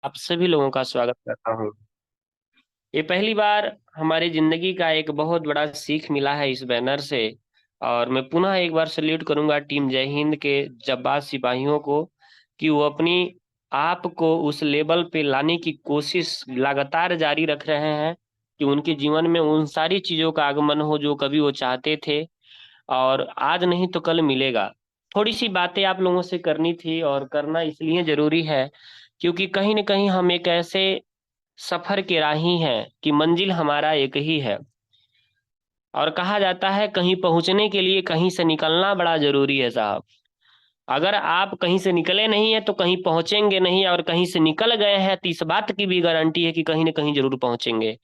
आप सभी लोगों का स्वागत करता हूँ। ये पहली बार हमारी जिंदगी का एक बहुत बड़ा सीख मिला है इस बैनर से। और मैं पुनः एक बार सल्यूट करूंगा टीम जय हिंद के जांबाज सिपाहियों को कि वो अपनी आप को उस लेवल पे लाने की कोशिश लगातार जारी रख रहे हैं कि उनके जीवन में उन सारी चीजों का आगमन हो जो कभी वो चाहते थे। और आज नहीं तो कल मिलेगा। थोड़ी सी बातें आप लोगों से करनी थी और करना इसलिए जरूरी है क्योंकि कहीं न कहीं हम एक ऐसे सफर के राही हैं कि मंजिल हमारा एक ही है। और कहा जाता है कहीं पहुंचने के लिए कहीं से निकलना बड़ा जरूरी है साहब। अगर आप कहीं से निकले नहीं है तो कहीं पहुंचेंगे नहीं, और कहीं से निकल गए हैं तो इस बात की भी गारंटी है कि कहीं न कहीं जरूर पहुंचेंगे।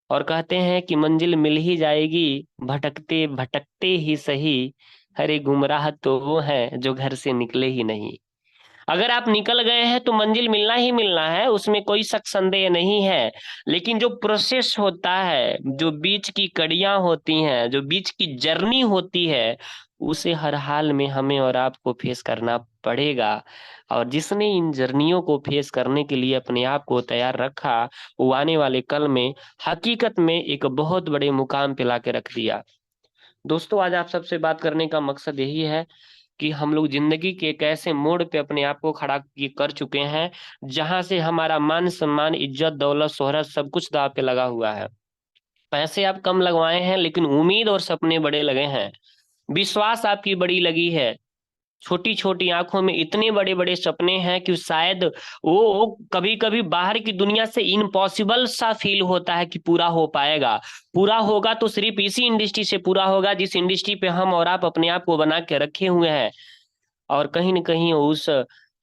और कहते हैं कि मंजिल मिल ही जाएगी, भटकते भटकते ही सही। हरे गुमराह तो वो हैं जो घर से निकले ही नहीं। अगर आप निकल गए हैं तो मंजिल मिलना ही मिलना है, उसमें कोई शक संदेह नहीं है। लेकिन जो प्रोसेस होता है, जो बीच की कड़ियां होती हैं, जो बीच की जर्नी होती है, उसे हर हाल में हमें और आपको फेस करना पड़ेगा। और जिसने इन जर्नियों को फेस करने के लिए अपने आप को तैयार रखा, वो आने वाले कल में हकीकत में एक बहुत बड़े मुकाम पे लाके रख दिया। दोस्तों, आज आप सबसे बात करने का मकसद यही है कि हम लोग जिंदगी के एक ऐसे मोड़ पे अपने आप को खड़ा कर चुके हैं जहां से हमारा मान सम्मान इज्जत दौलत शोहरत सब कुछ दांव पे लगा हुआ है। पैसे आप कम लगवाए हैं लेकिन उम्मीद और सपने बड़े लगे हैं। विश्वास आपकी बड़ी लगी है। छोटी छोटी आंखों में इतने बड़े बड़े सपने हैं कि शायद वो कभी कभी बाहर की दुनिया से इम्पॉसिबल सा फील होता है कि पूरा हो पाएगा। पूरा होगा तो सिर्फ इसी इंडस्ट्री से पूरा होगा जिस इंडस्ट्री पे हम और आप अपने आप को बना के रखे हुए हैं। और कहीं न कहीं उस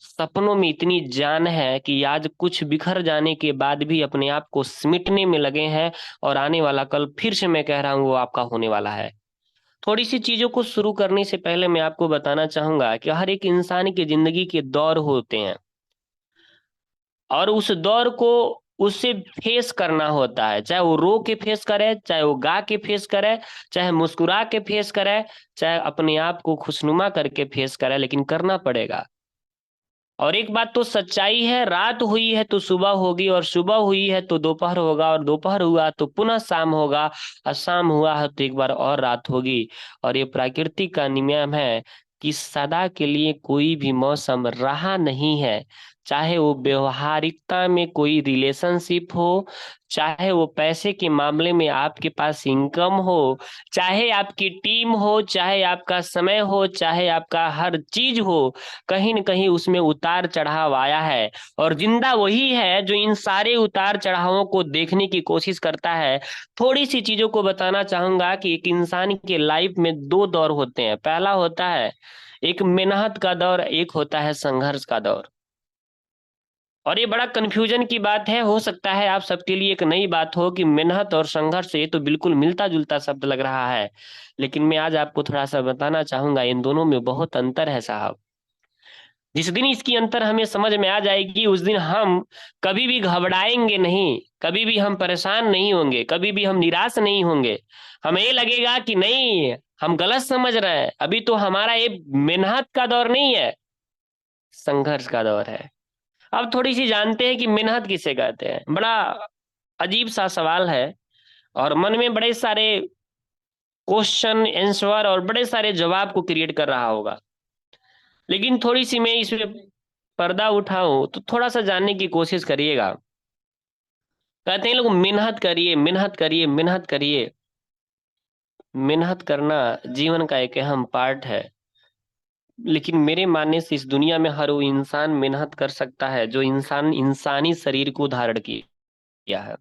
सपनों में इतनी जान है कि आज कुछ बिखर जाने के बाद भी अपने आप को समेटने में लगे हैं। और आने वाला कल फिर से मैं कह रहा हूँ वो आपका होने वाला है। थोड़ी सी चीजों को शुरू करने से पहले मैं आपको बताना चाहूंगा कि हर एक इंसान की जिंदगी के दौर होते हैं, और उस दौर को उससे फेस करना होता है। चाहे वो रो के फेस करे, चाहे वो गा के फेस करे, चाहे मुस्कुरा के फेस करे, चाहे अपने आप को खुशनुमा करके फेस करे, लेकिन करना पड़ेगा। और एक बात तो सच्चाई है, रात हुई है तो सुबह होगी, और सुबह हुई है तो दोपहर होगा, और दोपहर हुआ तो पुनः शाम होगा, और शाम हुआ है तो एक बार और रात होगी। और ये प्रकृति का नियम है कि सदा के लिए कोई भी मौसम रहा नहीं है। चाहे वो व्यवहारिकता में कोई रिलेशनशिप हो, चाहे वो पैसे के मामले में आपके पास इनकम हो, चाहे आपकी टीम हो, चाहे आपका समय हो, चाहे आपका हर चीज हो, कहीं न कहीं उसमें उतार चढ़ाव आया है। और जिंदा वही है जो इन सारे उतार चढ़ावों को देखने की कोशिश करता है। थोड़ी सी चीजों को बताना चाहूंगा कि एक इंसान के लाइफ में दो दौर होते हैं। पहला होता है एक मेहनत का दौर, एक होता है संघर्ष का दौर। और ये बड़ा कंफ्यूजन की बात है, हो सकता है आप सबके लिए एक नई बात हो कि मेहनत और संघर्ष, ये तो बिल्कुल मिलता जुलता शब्द लग रहा है। लेकिन मैं आज आपको थोड़ा सा बताना चाहूंगा इन दोनों में बहुत अंतर है साहब। जिस दिन इसकी अंतर हमें समझ में आ जाएगी उस दिन हम कभी भी घबराएंगे नहीं, कभी भी हम परेशान नहीं होंगे, कभी भी हम निराश नहीं होंगे। हमें ये लगेगा कि नहीं, हम गलत समझ रहे हैं, अभी तो हमारा ये मेहनत का दौर नहीं है, संघर्ष का दौर है। अब थोड़ी सी जानते हैं कि मेहनत किसे कहते हैं। बड़ा अजीब सा सवाल है, और मन में बड़े सारे क्वेश्चन आंसर और बड़े सारे जवाब को क्रिएट कर रहा होगा। लेकिन थोड़ी सी मैं इसमें पर्दा उठाऊं तो थोड़ा सा जानने की कोशिश करिएगा। कहते हैं लोग मेहनत करिए मेहनत करिए मेहनत करिए। मेहनत करना जीवन का एक अहम पार्ट है। लेकिन मेरे मानने से इस दुनिया में हर वो इंसान मेहनत कर सकता है जो इंसान इंसानी शरीर को धारण किया है।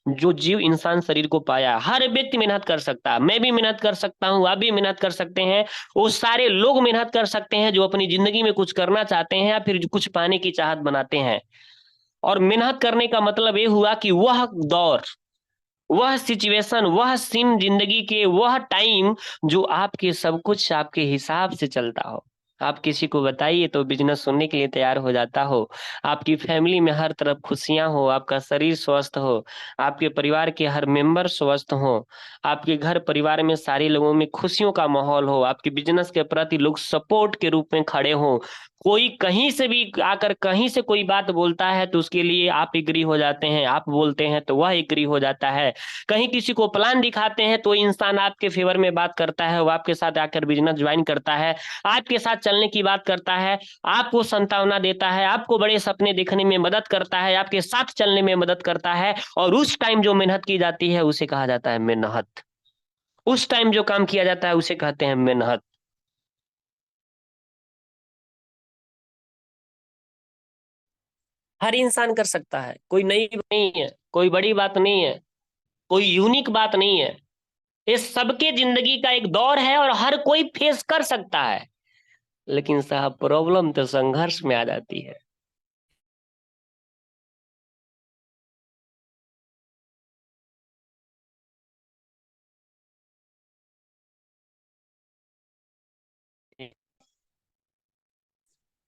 जो जीव इंसान शरीर को पाया है, हर व्यक्ति मेहनत कर सकता है। मैं भी मेहनत कर सकता हूँ, आप भी मेहनत कर सकते हैं। वो सारे लोग मेहनत कर सकते हैं जो अपनी जिंदगी में कुछ करना चाहते हैं या फिर जो कुछ पाने की चाहत बनाते हैं। और मेहनत करने का मतलब ये हुआ कि वह दौर, वह सिचुएशन, वह सीन जिंदगी के, वह टाइम जो आपके सब कुछ आपके हिसाब से चलता हो। आप किसी को बताइए तो बिजनेस सुनने के लिए तैयार हो जाता हो। आपकी फैमिली में हर तरफ खुशियां हो, आपका शरीर स्वस्थ हो, आपके परिवार के हर मेंबर स्वस्थ हो, आपके घर परिवार में सारे लोगों में खुशियों का माहौल हो, आपके बिजनेस के प्रति लोग सपोर्ट के रूप में खड़े हो। कोई कहीं से भी आकर कहीं से कोई बात बोलता है तो उसके लिए आप एग्री हो जाते हैं, आप बोलते हैं तो वह एग्री हो जाता है। कहीं किसी को प्लान दिखाते हैं तो इंसान आपके फेवर में बात करता है, वो आपके साथ आकर बिजनेस ज्वाइन करता है, आपके साथ चलने की बात करता है, आपको संतावना देता है, आपको बड़े सपने देखने में मदद करता है, आपके साथ चलने में मदद करता है। और उस टाइम जो मेहनत की जाती है उसे कहा जाता है मेहनत। उस टाइम जो काम किया जाता है उसे कहते हैं मेहनत। हर इंसान कर सकता है, कोई नई नहीं है, कोई बड़ी बात नहीं है, कोई यूनिक बात नहीं है। ये सबके जिंदगी का एक दौर है और हर कोई फेस कर सकता है। लेकिन साहब प्रॉब्लम तो संघर्ष में आ जाती है।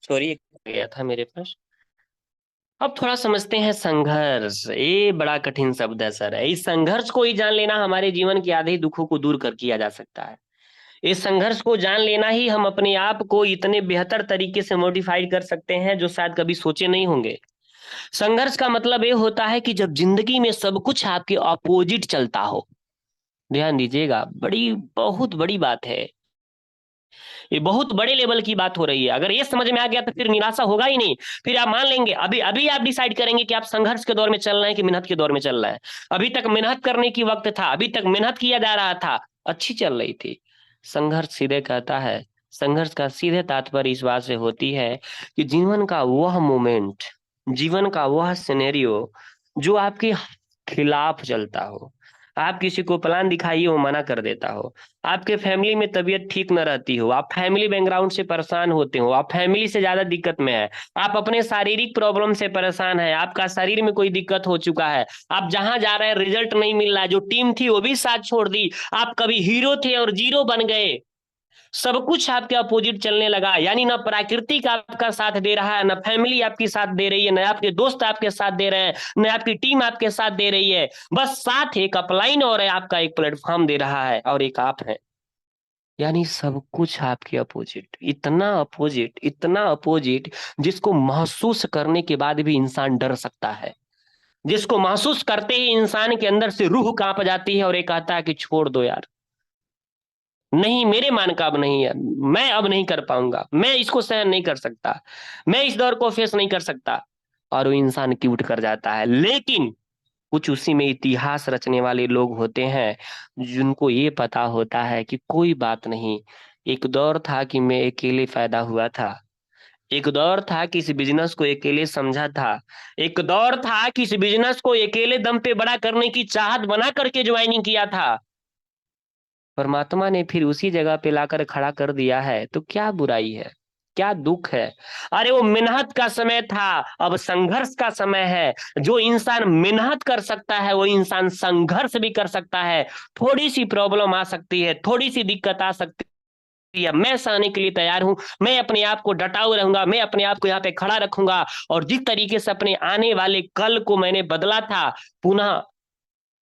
सॉरी, गया था मेरे पास। अब थोड़ा समझते हैं संघर्ष। ये बड़ा कठिन शब्द है सर। इस संघर्ष को ही जान लेना हमारे जीवन के आधे दुखों को दूर कर किया जा सकता है। इस संघर्ष को जान लेना ही हम अपने आप को इतने बेहतर तरीके से मॉडिफाइड कर सकते हैं जो शायद कभी सोचे नहीं होंगे। संघर्ष का मतलब ये होता है कि जब जिंदगी में सब कुछ आपके अपोजिट चलता हो। ध्यान दीजिएगा, बड़ी बहुत बड़ी बात है। ये बहुत बड़े लेवल की बात हो रही है। अगर ये समझ में आ गया तो फिर निराशा होगा ही नहीं। फिर आप मान लेंगे, अभी अभी आप डिसाइड करेंगे कि आप संघर्ष के दौर में चल रहे हैं कि मेहनत के दौर में चल रहे हैं। अभी तक मेहनत करने की वक्त था, अभी तक मेहनत किया जा रहा था, अच्छी चल रही थी। संघर्ष सीधे कहता है, संघर्ष का सीधे तात्पर्य इस बात से होती है कि जीवन का वह मोमेंट, जीवन का वह सिनेरियो जो आपके खिलाफ चलता हो। आप किसी को प्लान दिखाइए, वो मना कर देता हो। आपके फैमिली में तबीयत ठीक न रहती हो, आप फैमिली बैकग्राउंड से परेशान होते हो, आप फैमिली से ज्यादा दिक्कत में है, आप अपने शारीरिक प्रॉब्लम से परेशान है, आपका शरीर में कोई दिक्कत हो चुका है, आप जहां जा रहे हैं रिजल्ट नहीं मिल रहा है, जो टीम थी वो भी साथ छोड़ दी, आप कभी हीरो थे और जीरो बन गए, सब कुछ आपके अपोजिट चलने लगा। यानी ना प्रकृति का आपका साथ दे रहा है, ना फैमिली आपकी साथ दे रही है, ना आपके दोस्त आपके साथ दे रहे हैं, ना आपकी टीम आपके साथ दे रही है। बस साथ एक अपलाइन और है, आपका एक प्लेटफॉर्म दे रहा है और एक आप है। यानी सब कुछ आपके अपोजिट, इतना अपोजिट, इतना अपोजिट, जिसको महसूस करने के बाद भी इंसान डर सकता है। जिसको महसूस करते ही इंसान के अंदर से रूह कांप जाती है और ये कहता है कि छोड़ दो यार, नहीं मेरे मान का अब नहीं है, मैं अब नहीं कर पाऊंगा, मैं इसको सहन नहीं कर सकता, मैं इस दौर को फेस नहीं कर सकता। और वो इंसान क्यूट कर जाता है। लेकिन कुछ उसी में इतिहास रचने वाले लोग होते हैं जिनको ये पता होता है कि कोई बात नहीं। एक दौर था कि मैं अकेले पैदा हुआ था, एक दौर था कि इस बिजनेस को अकेले समझा था, एक दौर था कि इस बिजनेस को अकेले दम पे बड़ा करने की चाहत बना करके ज्वाइनिंग किया था। परमात्मा ने फिर उसी जगह पे लाकर खड़ा कर दिया है, तो क्या बुराई है, क्या दुख है। अरे वो मेहनत का समय था, अब संघर्ष का समय है। जो इंसान मेहनत कर सकता है वो इंसान संघर्ष भी कर सकता है। थोड़ी सी प्रॉब्लम आ सकती है, थोड़ी सी दिक्कत आ सकती है, मैं सहने के लिए तैयार हूं। मैं अपने आप को डटाऊ रहूंगा, मैं अपने आप को यहाँ पे खड़ा रखूंगा। और जिस तरीके से अपने आने वाले कल को मैंने बदला था, पुनः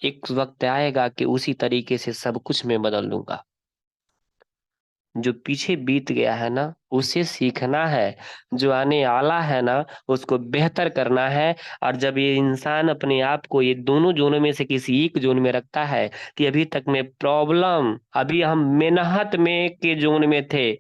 एक वक्त आएगा कि उसी तरीके से सब कुछ मैं बदल लूंगा। जो पीछे बीत गया है ना, उसे सीखना है। जो आने वाला है ना, उसको बेहतर करना है। और जब ये इंसान अपने आप को ये दोनों जोनों में से किसी एक जोन में रखता है कि अभी तक में प्रॉब्लम, अभी हम मेहनत में के जोन में थे,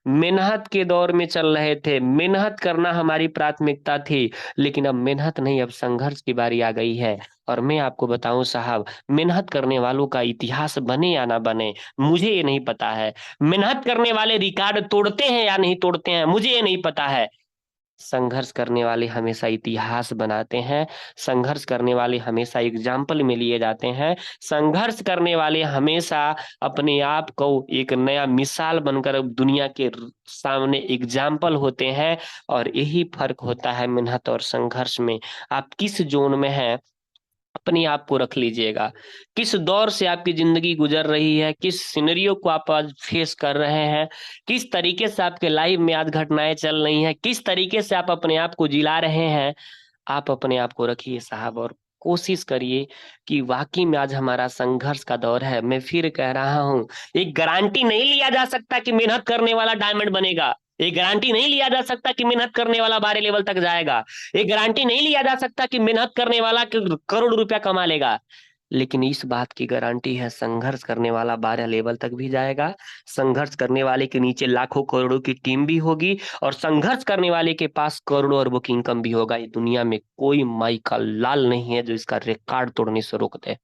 मेहनत के दौर में चल रहे थे, मेहनत करना हमारी प्राथमिकता थी, लेकिन अब मेहनत नहीं, अब संघर्ष की बारी आ गई है। और मैं आपको बताऊं साहब, मेहनत करने वालों का इतिहास बने या ना बने, मुझे ये नहीं पता है। मेहनत करने वाले रिकॉर्ड तोड़ते हैं या नहीं तोड़ते हैं, मुझे ये नहीं पता है। संघर्ष करने वाले हमेशा इतिहास बनाते हैं। संघर्ष करने वाले हमेशा एग्जाम्पल में लिए जाते हैं। संघर्ष करने वाले हमेशा अपने आप को एक नया मिसाल बनकर दुनिया के सामने एग्जाम्पल होते हैं। और यही फर्क होता है मेहनत और संघर्ष में। आप किस जोन में हैं, अपने आप को रख लीजिएगा। किस दौर से आपकी जिंदगी गुजर रही है, किस सिनेरियो को आप आज फेस कर रहे हैं, किस तरीके से आपके लाइफ में आज घटनाएं चल रही हैं, किस तरीके से आप अपने आप को जिला रहे हैं, आप अपने आप को रखिए साहब। और कोशिश करिए कि वाकई में आज हमारा संघर्ष का दौर है। मैं फिर कह रहा हूं, एक गारंटी नहीं लिया जा सकता कि मेहनत करने वाला डायमंड बनेगा। ये गारंटी नहीं लिया जा सकता कि मेहनत करने वाला 12 लेवल तक जाएगा। ये गारंटी नहीं लिया जा सकता कि मेहनत करने वाला करोड़ रुपया कमा लेगा। लेकिन इस बात की गारंटी है, संघर्ष करने वाला 12 लेवल तक भी जाएगा। संघर्ष करने वाले के नीचे लाखों करोड़ों की टीम भी होगी, और संघर्ष करने वाले के पास करोड़ों अरबों की इनकम भी होगा। ये दुनिया में कोई माई का लाल नहीं है जो इसका रिकॉर्ड तोड़ने से रोक दे।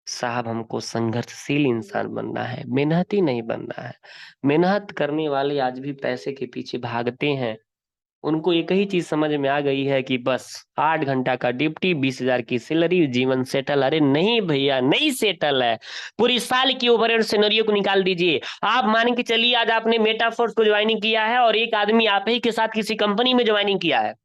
साहब, हमको संघर्षशील इंसान बनना है, मेहनती नहीं बनना है। मेहनत करने वाले आज भी पैसे के पीछे भागते हैं। उनको एक ही चीज समझ में आ गई है कि बस 8 घंटा का ड्यूटी, 20,000 की सैलरी, जीवन सेटल। अरे नहीं भैया, नहीं सेटल है। पूरी साल की ओवरहेड सिनेरियो को निकाल दीजिए। आप मान के चलिए आज आपने मेटाफोर्स को ज्वाइनिंग किया है, और एक आदमी आप ही के साथ किसी कंपनी में ज्वाइनिंग किया है।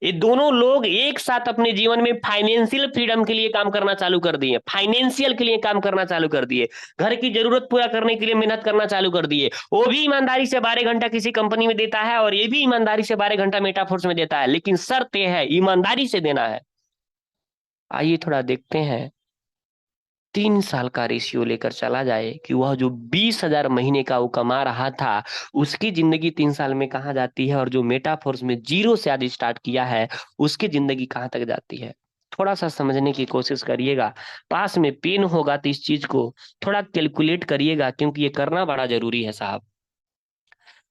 ये दोनों लोग एक साथ अपने जीवन में फाइनेंशियल फ्रीडम के लिए काम करना चालू कर दिए, फाइनेंशियल के लिए काम करना चालू कर दिए, घर की जरूरत पूरा करने के लिए मेहनत करना चालू कर दिए। वो भी ईमानदारी से 12 घंटा किसी कंपनी में देता है, और ये भी ईमानदारी से 12 घंटा मेटाफोर्स में देता है, लेकिन शर्त यह है, ईमानदारी से देना है। आइए थोड़ा देखते हैं। 3 साल का रेशियो लेकर चला जाए कि वह जो 20,000 महीने का वो कमा रहा था, उसकी जिंदगी 3 साल में कहाँ जाती है, और जो मेटाफोर्स में जीरो से आज स्टार्ट किया है, उसकी जिंदगी कहाँ तक जाती है। थोड़ा सा समझने की कोशिश करिएगा। पास में पेन होगा तो इस चीज को थोड़ा कैलकुलेट करिएगा, क्योंकि ये करना बड़ा जरूरी है साहब।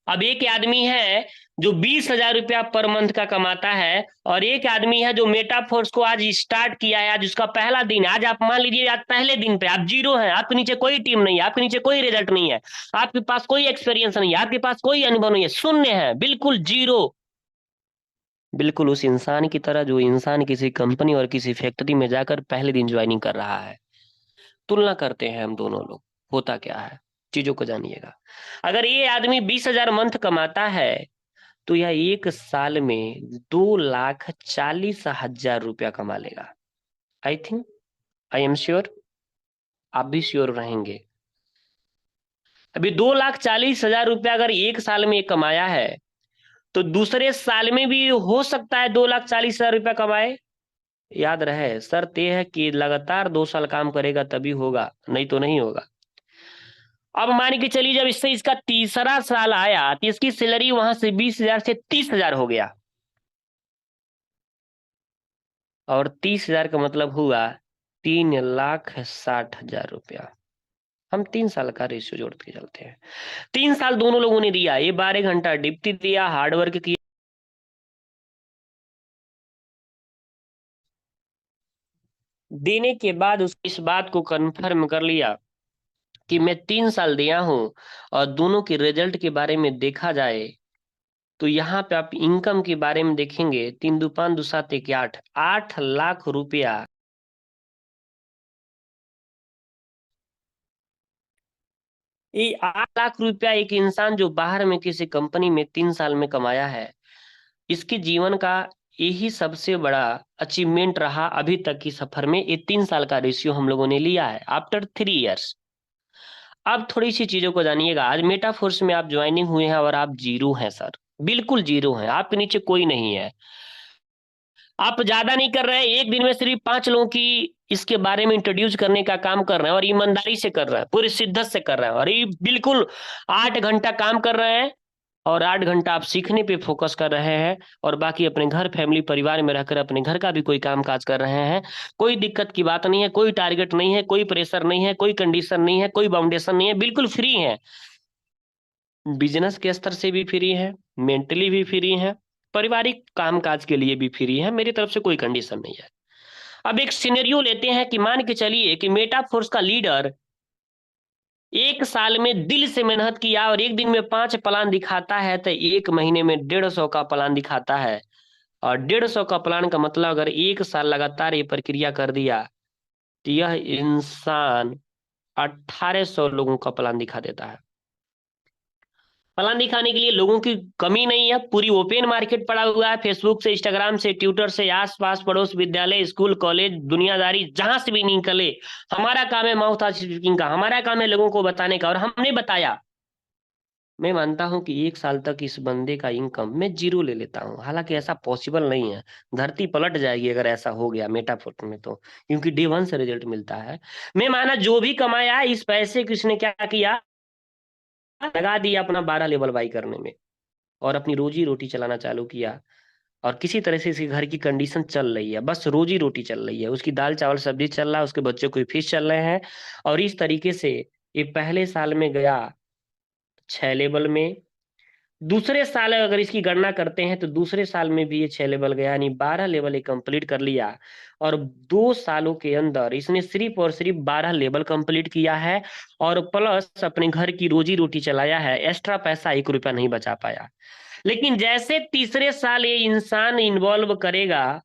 अब एक आदमी है जो 20,000 रुपया पर मंथ का कमाता है, और एक आदमी है जो मेटाफोर्स को आज स्टार्ट किया है, आज उसका पहला दिन है। आज आप मान लीजिए, आज पहले दिन पे आप जीरो हैं, आपके नीचे कोई टीम नहीं है, आपके नीचे कोई रिजल्ट नहीं है, आपके पास कोई एक्सपीरियंस नहीं है, आपके पास कोई अनुभव नहीं है, शून्य है, बिल्कुल जीरो। बिल्कुल उस इंसान की तरह जो इंसान किसी कंपनी और किसी फैक्ट्री में जाकर पहले दिन ज्वाइनिंग कर रहा है। तुलना करते हैं हम दोनों लोग, होता क्या है, चीजों को जानिएगा। अगर ये आदमी 20,000 मंथ कमाता है, तो यह एक साल में 2,40,000 रुपया कमा लेगा। I think, I am sure, आप भी श्योर रहेंगे। अभी 2,40,000 रुपया अगर एक साल में कमाया है, तो दूसरे साल में भी हो सकता है 2,40,000 रुपया कमाए। याद रहे, शर्त यह है कि लगातार 2 साल काम करेगा तभी होगा, नहीं तो नहीं होगा। अब मान के चलिए, जब इससे इसका तीसरा साल आया, तो इसकी सैलरी वहां से 20,000 से 30,000 हो गया, और 30,000 का मतलब हुआ 3,60,000 रुपया। हम 3 साल का रेशियो जोड़ते चलते हैं। 3 साल दोनों लोगों ने दिया, ये 12 घंटा ड्यूटी दिया, हार्डवर्क किया, देने के बाद उस इस बात को कंफर्म कर लिया कि मैं 3 साल दिया हूं। और दोनों के रिजल्ट के बारे में देखा जाए, तो यहाँ पे आप इनकम के बारे में देखेंगे, 3 दूपान 2 7 1 8, 8 लाख रुपया। ये 8 लाख रुपया एक इंसान जो बाहर में किसी कंपनी में 3 साल में कमाया है, इसके जीवन का यही सबसे बड़ा अचीवमेंट रहा अभी तक की सफर में। ये 3 साल का रेशियो हम लोगों ने लिया है आफ्टर 3 इयर्स। अब थोड़ी सी चीजों को जानिएगा। आज मेटाफोर्स में आप ज्वाइनिंग हुए हैं और आप जीरो हैं सर, बिल्कुल जीरो हैं, आपके नीचे कोई नहीं है। आप ज्यादा नहीं कर रहे हैं, एक दिन में सिर्फ 5 लोगों की इसके बारे में इंट्रोड्यूस करने का काम कर रहे हैं, और ईमानदारी से कर रहे हैं, पूरी शिद्दत से कर रहे हैं, और ये बिल्कुल 8 घंटा काम कर रहे हैं, और 8 घंटा आप सीखने पे फोकस कर रहे हैं, और बाकी अपने घर, फैमिली, परिवार में रहकर अपने घर का भी कोई काम काज कर रहे हैं। कोई दिक्कत की बात नहीं है, कोई टारगेट नहीं है, कोई प्रेशर नहीं है, कोई कंडीशन नहीं है, कोई बाउंडेशन नहीं है, बिल्कुल फ्री है। बिजनेस के स्तर से भी फ्री है, मेंटली भी फ्री है, पारिवारिक कामकाज के लिए भी फ्री है, मेरी तरफ से कोई कंडीशन नहीं है। अब एक सिनेरियो लेते हैं कि मान के चलिए कि मेटाफोर्स का लीडर एक साल में दिल से मेहनत किया, और एक दिन में 5 प्लान दिखाता है, तो एक महीने में 150 का प्लान दिखाता है। और 150 का प्लान का मतलब, अगर एक साल लगातार ये प्रक्रिया कर दिया, तो यह इंसान 1,800 लोगों का प्लान दिखा देता है। प्लान दिखाने के लिए लोगों की कमी नहीं है, पूरी ओपन मार्केट पड़ा हुआ है, फेसबुक से, इंस्टाग्राम से, ट्विटर से, आस पास पड़ोस, विद्यालय, स्कूल, कॉलेज, दुनियादारी, जहां से भी निकले। हमारा काम है माउथ स्पीकिंग का, हमारा काम है लोगों को बताने का, और हमने बताया। मैं मानता हूं कि एक साल तक इस बंदे का इनकम मैं जीरो ले लेता हूं, हालांकि ऐसा पॉसिबल नहीं है। धरती पलट जाएगी अगर ऐसा हो गया मेटाफोर में, तो क्योंकि डे 1 से रिजल्ट मिलता है। मैं माना जो भी कमाया, इस पैसे किसने क्या किया, लगा दिया अपना 12 लेवल बाई करने में, और अपनी रोजी रोटी चलाना चालू किया। और किसी तरह से इसके घर की कंडीशन चल रही है, बस रोजी रोटी चल रही है, उसकी दाल चावल सब्जी चल रहा है, उसके बच्चों को फीस चल रहे हैं। और इस तरीके से ये पहले साल में गया 6 लेवल में। दूसरे साल अगर इसकी गणना करते हैं तो दूसरे साल में भी ये 6 लेवल गया, यानी 12 लेवल ये कंप्लीट कर लिया। और 2 सालों के अंदर इसने सिर्फ और सिर्फ 12 लेवल कंप्लीट किया है, और प्लस अपने घर की रोजी रोटी चलाया है, एक्स्ट्रा पैसा 1 रुपया नहीं बचा पाया। लेकिन जैसे तीसरे साल ये इंसान इन्वॉल्व करेगा,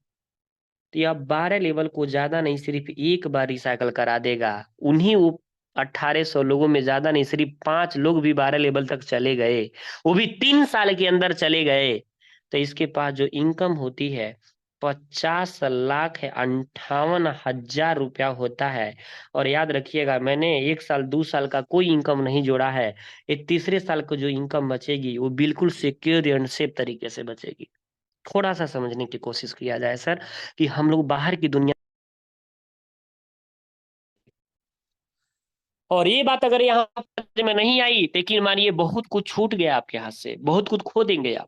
तो यह 12 लेवल को ज्यादा नहीं सिर्फ एक बार रिसाइकल करा देगा। उन्हीं वो 1800 लोगों में ज्यादा नहीं सिर्फ 5 लोग भी 12 लेवल तक चले गए, वो भी 3 साल के अंदर चले गए। तो इसके पास जो इनकम होती है 50,58,हजार रुपया होता है। और याद रखिएगा, मैंने 1 साल 2 साल का कोई इनकम नहीं जोड़ा है। ये तीसरे साल को जो इनकम बचेगी वो बिल्कुल सिक्योर एंड सेफ तरीके से बचेगी। थोड़ा सा समझने की कोशिश किया जाए सर, कि हम लोग बाहर की दुनिया। और ये बात अगर यहाँ समझ में नहीं आई, लेकिन मानिए बहुत कुछ छूट गया आपके हाथ से, बहुत कुछ खो देंगे आप।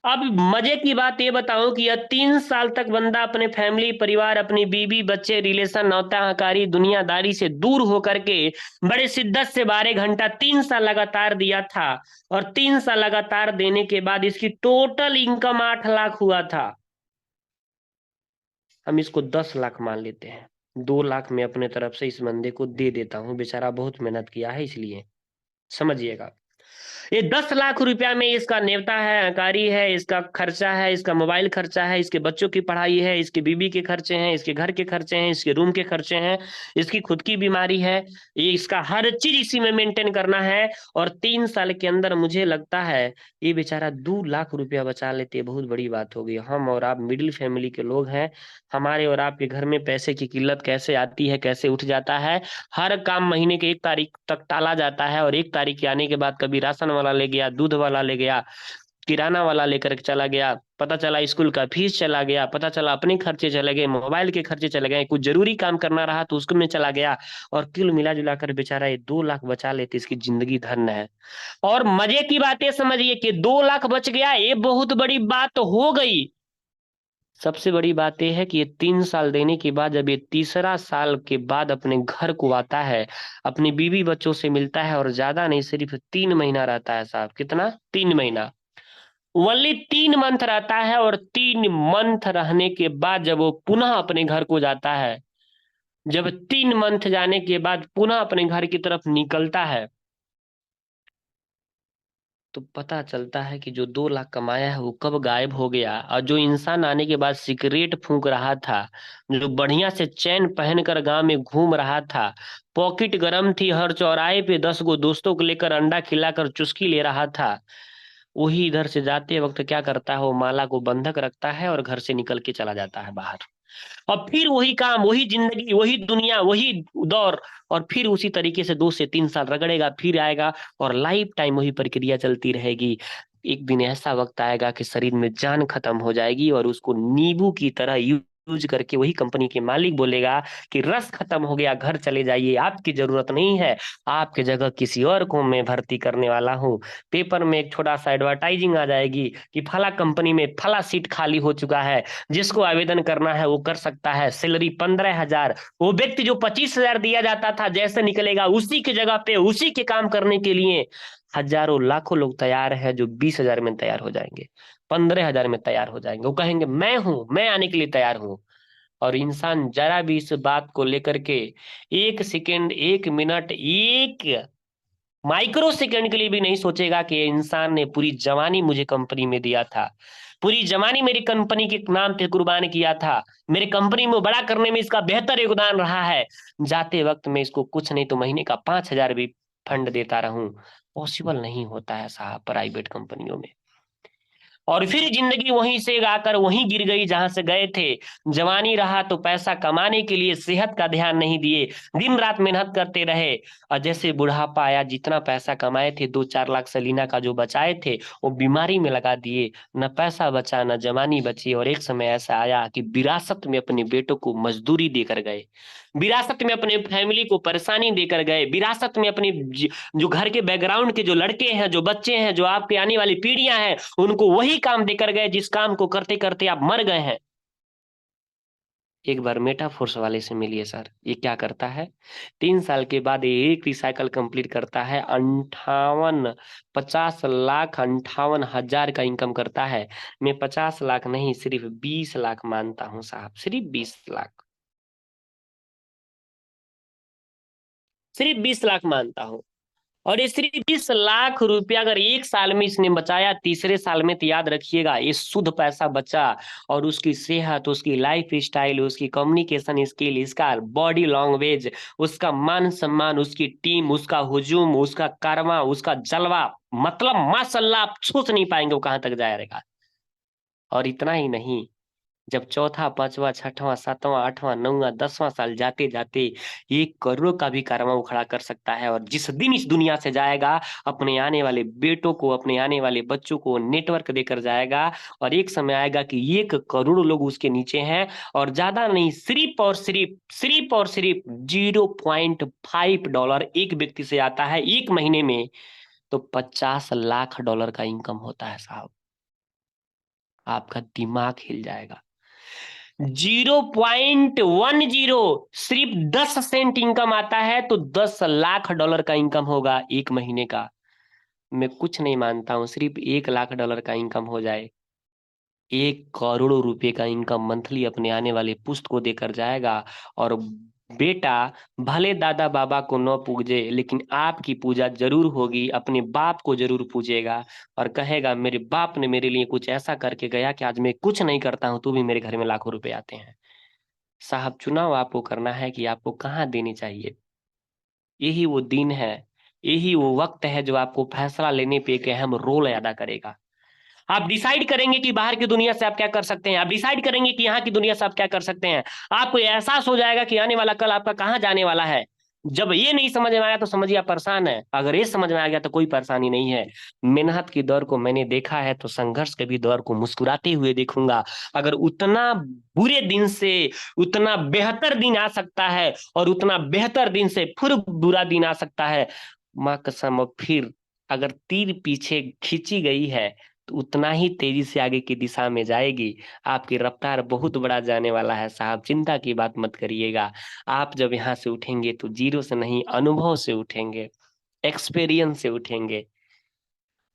अब मजे की बात ये बताऊं कि यह 3 साल तक बंदा अपने फैमिली परिवार, अपनी बीवी बच्चे, रिलेशन, नौताकारी दुनियादारी से दूर होकर के बड़े शिद्दत से 12 घंटा 3 साल लगातार दिया था। और 3 साल लगातार देने के बाद इसकी टोटल इनकम 8 लाख हुआ था। हम इसको 10 लाख मान लेते हैं। 2 लाख मैं अपने तरफ से इस बंदे को दे देता हूँ, बेचारा बहुत मेहनत किया है, इसलिए समझिएगा। ये 10 लाख रुपया में इसका नेवता है, अहंकारी है, इसका खर्चा है, इसका मोबाइल खर्चा है, इसके बच्चों की पढ़ाई है, इसके बीबी के खर्चे हैं, इसके घर के खर्चे हैं, इसके रूम के खर्चे हैं, इसकी खुद की बीमारी है, ये इसका हर चीज इसी में मेंटेन करना है। और 3 साल के अंदर मुझे लगता है ये बेचारा 2 लाख रुपया बचा लेते, बहुत बड़ी बात होगी। हम और आप मिडिल फैमिली के लोग हैं, हमारे और आपके घर में पैसे की किल्लत कैसे आती है, कैसे उठ जाता है। हर काम महीने के 1 तारीख तक टाला जाता है, और 1 तारीख के आने के बाद कभी राशन वाला ले गया, दूध वाला ले गया, किराना वाला लेकर के चला गया, पता चला स्कूल का फीस चला गया, पता चला अपने खर्चे चले गए, मोबाइल के खर्चे चले गए, कुछ जरूरी काम करना रहा तो उसको में चला गया। और कुल मिला जुला कर बेचारा ये 2 लाख बचा लेते, इसकी जिंदगी धन्य है। और मजे की बात ये समझिए कि 2 लाख बच गया, ये बहुत बड़ी बात हो गई। सबसे बड़ी बात यह है कि ये 3 साल देने के बाद जब ये तीसरा साल के बाद अपने घर को आता है, अपनी बीवी बच्चों से मिलता है, और ज्यादा नहीं सिर्फ 3 महीना रहता है साहब, कितना, 3 महीना, ओनली 3 मंथ रहता है। और 3 मंथ रहने के बाद जब वो पुनः अपने घर को जाता है, जब 3 मंथ जाने के बाद पुनः अपने घर की तरफ निकलता है, तो पता चलता है कि जो 2 लाख कमाया है वो कब गायब हो गया। और जो इंसान आने के बाद सिगरेट फूंक रहा था, जो बढ़िया से चैन पहनकर गांव में घूम रहा था, पॉकेट गरम थी, हर चौराहे पे 10 गो दोस्तों को लेकर अंडा खिलाकर चुस्की ले रहा था, वही इधर से जाते वक्त क्या करता है, वो माला को बंधक रखता है और घर से निकल के चला जाता है बाहर। और फिर वही काम, वही जिंदगी, वही दुनिया, वही दौर। और फिर उसी तरीके से 2 से 3 साल रगड़ेगा, फिर आएगा, और लाइफ टाइम वही प्रक्रिया चलती रहेगी। एक दिन ऐसा वक्त आएगा कि शरीर में जान खत्म हो जाएगी, और उसको नींबू की तरह यूज करके वही कंपनी के मालिक बोलेगा कि रस खत्म हो गया, घर चले जाइए, आपकी जरूरत नहीं है, आपके जगह किसी और को मैं भर्ती करने वाला हूँ। पेपर में एक छोटा सा एडवर्टाइजिंग आ जाएगी कि फला कंपनी में फला सीट खाली हो चुका है, जिसको आवेदन करना है वो कर सकता है, सैलरी 15,000। वो व्यक्ति जो 25,000 दिया जाता था, जैसे निकलेगा उसी की जगह पे उसी के काम करने के लिए हजारों लाखों लोग तैयार है, जो 20,000 में तैयार हो जाएंगे, 15,000 में तैयार हो जाएंगे। वो कहेंगे मैं हूं, मैं आने के लिए तैयार हूं। और इंसान जरा भी इस बात को लेकर के 1 सेकेंड, 1 मिनट, 1 माइक्रो सेकंड के लिए भी नहीं सोचेगा कि ये इंसान ने पूरी जवानी मुझे कंपनी में दिया था, पूरी जवानी मेरी कंपनी के नाम पे कुर्बान किया था, मेरे कंपनी में बड़ा करने में इसका बेहतर योगदान रहा है, जाते वक्त मैं इसको कुछ नहीं तो महीने का 5,000 भी फंड देता रहूं। पॉसिबल नहीं होता है साहब प्राइवेट कंपनियों में। और फिर जिंदगी वहीं से आकर वहीं गिर गई जहां से गए थे। जवानी रहा तो पैसा कमाने के लिए सेहत का ध्यान नहीं दिए, दिन रात मेहनत करते रहे। और जैसे बुढ़ापा आया, जितना पैसा कमाए थे, 2-4 लाख सलीना का जो बचाए थे, वो बीमारी में लगा दिए। न पैसा बचा, न जवानी बची। और एक समय ऐसा आया कि विरासत में अपने बेटों को मजदूरी देकर गए, विरासत में अपने फैमिली को परेशानी देकर गए, विरासत में अपने जो घर के बैकग्राउंड के जो लड़के हैं, जो बच्चे हैं, जो आपके आने वाली पीढ़ियां हैं, उनको वही काम देकर गए जिस काम को करते करते आप मर गए हैं। एक बार मेटाफोर्स वाले से मिलिए सर, ये क्या करता है? 3 साल के बाद ये एक रिसाइकल कंप्लीट करता है, 50 लाख 58 हजार का इनकम करता है। मैं 50 लाख नहीं, सिर्फ 20 लाख मानता हूँ साहब, सिर्फ 20 लाख, सिर्फ 20 लाख मानता हूँ। और ये सिर्फ 20 लाख रुपया अगर एक साल में इसने बचाया, तीसरे साल में तो याद रखिएगा ये शुद्ध पैसा बचा। और उसकी सेहत, उसकी लाइफ स्टाइल, उसकी कम्युनिकेशन स्किल, इसका बॉडी लैंग्वेज, उसका मान सम्मान, उसकी टीम, उसका हुजूम, उसका कारवां, उसका जलवा, मतलब माशाल्लाह, आप सोच नहीं पाएंगे वो कहां तक जाएगा। और इतना ही नहीं, जब चौथा, पांचवा, छठवां, सातवां, आठवां, नौवां, 10वां साल जाते जाते 1 करोड़ का भी कारवां खड़ा कर सकता है। और जिस दिन इस दुनिया से जाएगा, अपने आने वाले बेटों को, अपने आने वाले बच्चों को नेटवर्क देकर जाएगा। और एक समय आएगा कि 1 करोड़ लोग उसके नीचे हैं, और ज्यादा नहीं, सिर्फ और सिर्फ 0.5 डॉलर एक व्यक्ति से आता है एक महीने में, तो 50 लाख डॉलर का इनकम होता है साहब। आपका दिमाग हिल जाएगा। 0.10, सिर्फ 10 सेंट इनकम आता है, तो 10 लाख डॉलर का इनकम होगा एक महीने का। मैं कुछ नहीं मानता हूं, सिर्फ 1 लाख डॉलर का इनकम हो जाए, 1 करोड़ रुपए का इनकम मंथली अपने आने वाले पुश्त को देकर जाएगा। और बेटा भले दादा बाबा को न पूजे, लेकिन आपकी पूजा जरूर होगी, अपने बाप को जरूर पूजेगा। और कहेगा मेरे बाप ने मेरे लिए कुछ ऐसा करके गया कि आज मैं कुछ नहीं करता हूं, तो भी मेरे घर में लाखों रुपए आते हैं। साहब, चुनाव आपको करना है कि आपको कहाँ देनी चाहिए। यही वो दिन है, यही वो वक्त है जो आपको फैसला लेने पे एक अहम रोल अदा करेगा। आप डिसाइड करेंगे कि बाहर की दुनिया से आप क्या कर सकते हैं, आप डिसाइड करेंगे कि यहाँ की दुनिया से आप क्या कर सकते हैं। आपको एहसास हो जाएगा कि आने वाला कल आपका कहाँ जाने वाला है। जब ये नहीं समझ में आया तो समझिए आप परेशान है, अगर ये समझ में आ गया तो कोई परेशानी नहीं है। मेहनत की दौर को मैंने देखा है, तो संघर्ष के भी दौर को मुस्कुराते हुए देखूंगा। अगर उतना बुरे दिन से उतना बेहतर दिन आ सकता है, और उतना बेहतर दिन से फिर बुरा दिन आ सकता है, माँ कसम, और फिर अगर तीर पीछे खींची गई है, तो उतना ही तेजी से आगे की दिशा में जाएगी। आपकी रफ्तार बहुत बड़ा जाने वाला है साहब, चिंता की बात मत करिएगा। आप जब यहाँ से उठेंगे तो जीरो से नहीं, अनुभव से उठेंगे, एक्सपीरियंस से उठेंगे।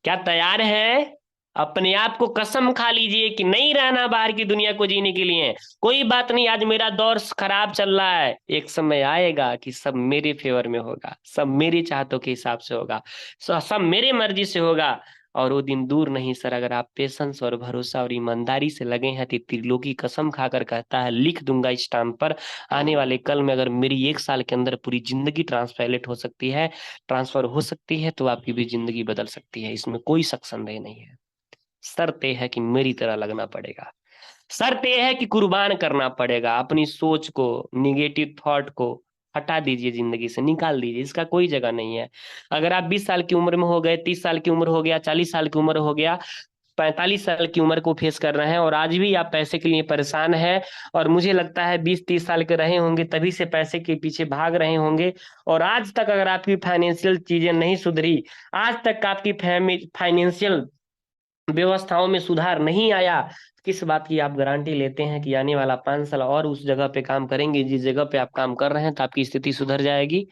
क्या तैयार है? अपने आप को कसम खा लीजिए कि नहीं रहना बाहर की दुनिया को जीने के लिए। कोई बात नहीं, आज मेरा दौर खराब चल रहा है, एक समय आएगा कि सब मेरे फेवर में होगा, सब मेरी चाहतों के हिसाब से होगा, सब मेरे मर्जी से होगा। और वो दिन दूर नहीं सर, अगर आप पेशेंस और भरोसा और ईमानदारी से लगे हैं, तो त्रिलोकी कसम खाकर कहता है, लिख दूंगा इस स्टाम्प पर, आने वाले कल में अगर मेरी 1 साल के अंदर पूरी जिंदगी ट्रांसपैरेंट हो सकती है, ट्रांसफर हो सकती है, तो आपकी भी जिंदगी बदल सकती है, इसमें कोई शक संदेह नहीं है। शर्त यह है कि मेरी तरह लगना पड़ेगा, शर्त यह है कि कुर्बान करना पड़ेगा। अपनी सोच को, निगेटिव थॉट को हटा दीजिए, जिंदगी से निकाल दीजिए, इसका कोई जगह नहीं है। अगर आप 20 साल की उम्र में हो गए, 30 साल की उम्र हो गया, 40 साल की उम्र हो गया, 45 साल की उम्र को फेस कर रहे हैं, और आज भी आप पैसे के लिए परेशान हैं, और मुझे लगता है 20-30 साल के रहे होंगे तभी से पैसे के पीछे भाग रहे होंगे, और आज तक अगर आपकी फाइनेंशियल चीजें नहीं सुधरी, आज तक आपकी फाइनेंशियल व्यवस्थाओं में सुधार नहीं आया, किस बात की आप गारंटी लेते हैं कि आने वाला 5 साल और उस जगह पे काम करेंगे जिस जगह पे आप काम कर रहे हैं, तो आपकी स्थिति सुधर जाएगी?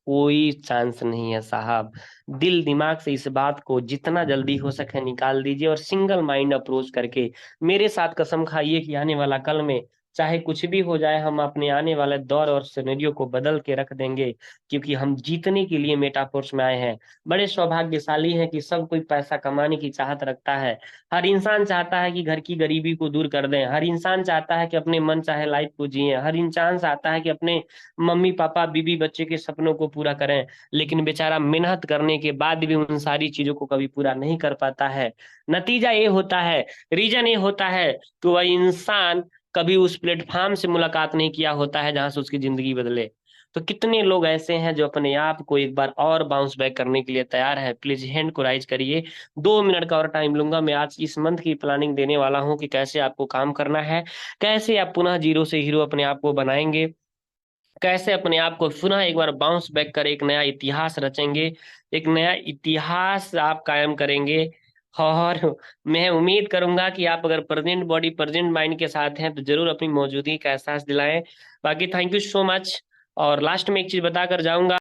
कोई चांस नहीं है साहब। दिल दिमाग से इस बात को जितना जल्दी हो सके निकाल दीजिए, और सिंगल माइंड अप्रोच करके मेरे साथ कसम खाइए कि आने वाला कल में चाहे कुछ भी हो जाए, हम अपने आने वाले दौर और सिनेरियो को बदल के रख देंगे, क्योंकि हम जीतने के लिए मेटाफोर्स में आए हैं। बड़े सौभाग्यशाली हैं कि सब कोई पैसा कमाने की चाहत रखता है। हर इंसान चाहता है कि घर की गरीबी को दूर कर दें, हर इंसान चाहता है कि अपने मन चाहे लाइफ को जिए, हर इंसान चाहता है कि अपने मम्मी पापा बीबी बच्चे के सपनों को पूरा करें। लेकिन बेचारा मेहनत करने के बाद भी उन सारी चीजों को कभी पूरा नहीं कर पाता है। नतीजा ये होता है, रीजन ये होता है कि वह इंसान कभी उस प्लेटफॉर्म से मुलाकात नहीं किया होता है जहां से उसकी जिंदगी बदले। तो कितने लोग ऐसे हैं जो अपने आप को एक बार और बाउंस बैक करने के लिए तैयार है? प्लीज हैंड को राइज करिए। 2 मिनट का और टाइम लूंगा। मैं आज इस मंथ की प्लानिंग देने वाला हूं कि कैसे आपको काम करना है, कैसे आप पुनः जीरो से हीरो अपने आप को बनाएंगे, कैसे अपने आप को पुनः एक बार बाउंस बैक कर एक नया इतिहास रचेंगे, एक नया इतिहास आप कायम करेंगे। और मैं उम्मीद करूंगा कि आप अगर प्रेजेंट बॉडी प्रेजेंट माइंड के साथ हैं तो जरूर अपनी मौजूदगी का एहसास दिलाएं। बाकी थैंक यू सो मच। और लास्ट में एक चीज बताकर जाऊंगा।